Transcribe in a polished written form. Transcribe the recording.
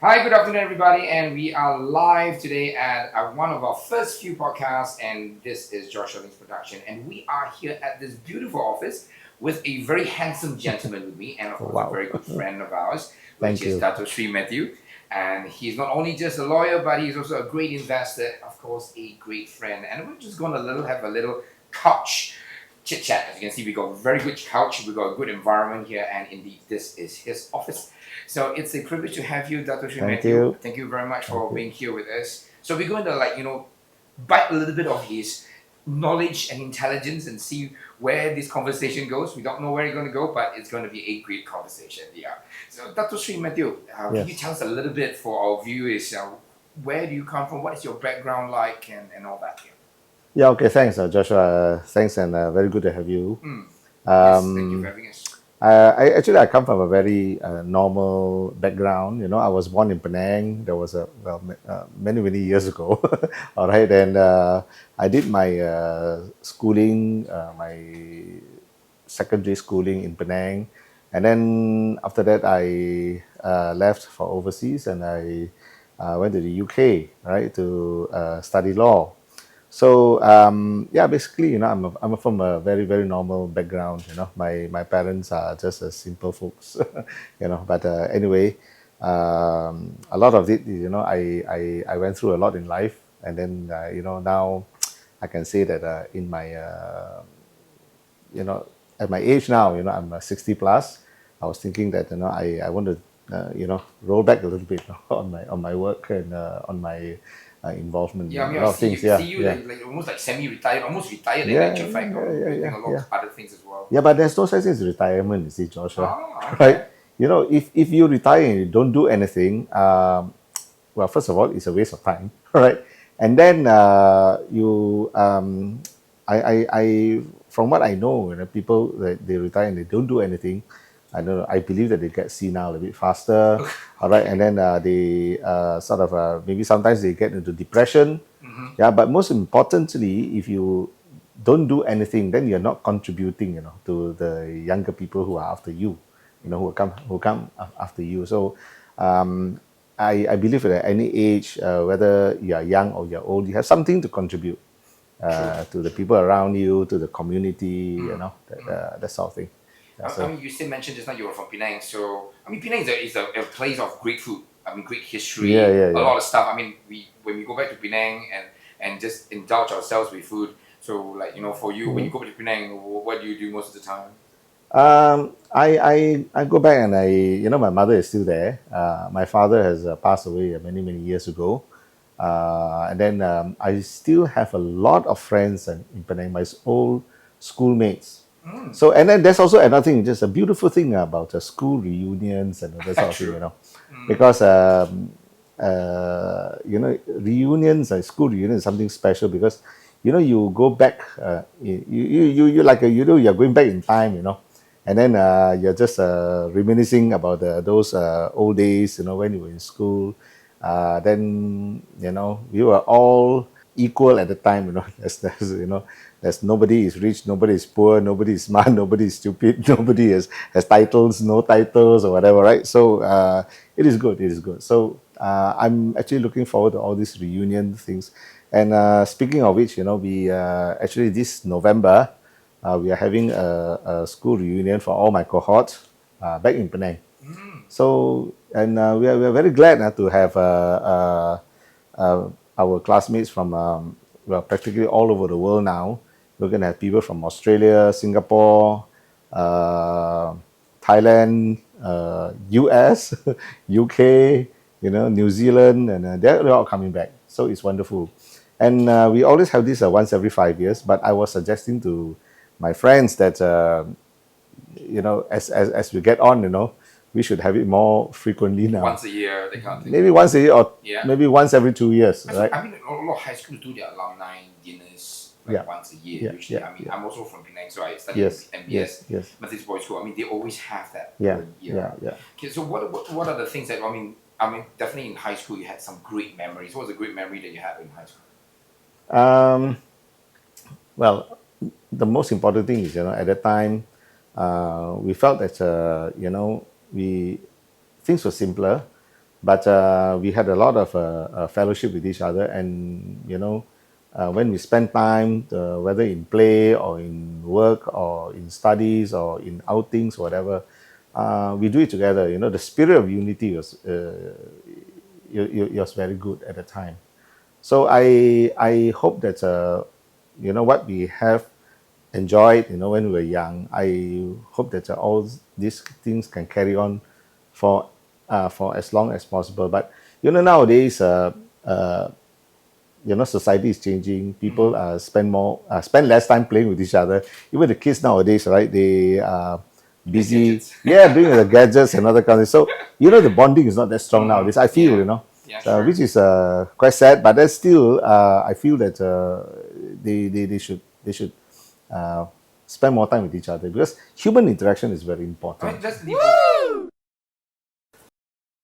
Hi, good afternoon, everybody, and we are live today at one of our first few podcasts, and this is Joshua Ling's production, and we are here at this beautiful office with a very handsome gentleman with me, and of course, a Wow. very good friend of ours, which Thank is you. Dato Matthew, and he's not only just a lawyer, but he's also a great investor, of course, a great friend, and we're just going to have a little couch chit chat. As you can see, we got a very good couch, we got a good environment here, and indeed, this is his office. So it's a privilege to have you, Dato Thank Matthew. you. Thank you very much Thank for you. being here with us. So we're going to bite a little bit of his knowledge and intelligence and see where this conversation goes. We don't know where it's going to go, but it's going to be a great conversation. Yeah. So Dato Matthew, can you Yes. tell us a little bit for our viewers? Where do you come from? What is your background like, and all that? Yeah. Yeah. Okay. Thanks, Joshua. Thanks, and very good to have you. Mm. Yes. Thank you for Um, having us. I come from a very normal background. I was born in Penang. There was many years ago. All right, and I did my schooling, my secondary schooling in Penang, and then after that I left for overseas and I went to the UK, right, to study law. So yeah, basically, I'm from a very normal background. My parents are just simple folks, But anyway, a lot of it, I went through a lot in life, and then now I can say that in my you know at my age now, I'm 60 plus. I was thinking that I want to roll back a little bit on my work and on my involvement Yeah, I in mean, a I lot of see things. you see Yeah, you yeah. like almost like semi-retired, almost retired in Yeah, actual fact, yeah, yeah, doing yeah, a lot yeah. of other things as well. Yeah, but there's no such thing as retirement, you see, Joshua. Oh, Right? okay. If you retire and you don't do anything, well, first of all, it's a waste of time, right? And then I, from what I know, people that they retire and they don't do anything. I don't know. I believe that they get senile a bit faster, all right, and Okay. then they sort of maybe sometimes they get into depression. Mm-hmm. Yeah, but most importantly, if you don't do anything, then you're not contributing, to the younger people who are after you, who come after you. So, um, I believe that at any age, whether you are young or you're old, you have something to contribute True. to the people around you, to the community, Mm. Mm. that sort of thing. Yeah, I so mean, you still mentioned just now you were from Penang, so I mean, Penang is a place of great food. I mean, great yeah, history, yeah, a yeah. lot of stuff. I mean, we when we go back to Penang and just indulge ourselves with food. So, like for you, when you Mhm. go back to Penang, what do you do most of the time? I go back and my mother is still there. My father has passed away many years ago. And then I still have a lot of friends in Penang, my old schoolmates. Mm. So, and then there's also another thing, just a beautiful thing about school reunions and that sort of thing, True. Mm. because, reunions, school reunions is something special because, you go back, you like, you're going back in time, and then you're just reminiscing about those old days, when you were in school. Then we were all equal at the time. There's nobody is rich, nobody is poor, nobody is smart, nobody is stupid, nobody has titles, no titles or whatever, right? So it is good. It is good. So I'm actually looking forward to all these reunion things. And speaking of which, we actually this November we are having a school reunion for all my cohorts back in Penang. Mm. So, and we are very glad to have our classmates from well, practically all over the world now. We're going to have people from Australia, Singapore, uh, Thailand, US, UK, New Zealand, and they're all coming back. So it's wonderful. And we always have this once every 5 years. But I was suggesting to my friends that as we get on, we should have it more frequently now. Once a year, that kind of thing. Maybe once a year or Yeah. maybe once every 2 years, Actually, right? I mean, a lot of high schools do their alumni dinners Yeah, like once a year yeah, usually. yeah, I mean, yeah. I'm also from Penang, so I studied Yes, in yes, MBS, yes. Methodist Boys School. I mean, they always have that Yeah, per yeah, year. yeah. Okay, so what are the things that I mean, definitely in high school you had some great memories. What was a great memory that you had in high school? Um, well, the most important thing is, at that time, we felt that, we things were simpler, but we had a lot of fellowship with each other, and when we spend time, whether in play or in work or in studies or in outings, whatever, we do it together. The spirit of unity was very good at the time. So I hope that what we have enjoyed when we were young. I hope that all these things can carry on for as long as possible. But nowadays, society is changing. People spend less time playing with each other. Even the kids nowadays, right? They are Big busy, gadgets. yeah, doing the gadgets and other kinds of. So the bonding is not that strong nowadays. I feel, Yeah. Yeah, so, sure. which is quite sad. But that's still, I feel that they should uh, spend more time with each other, because human interaction is very I mean, important. that's the whole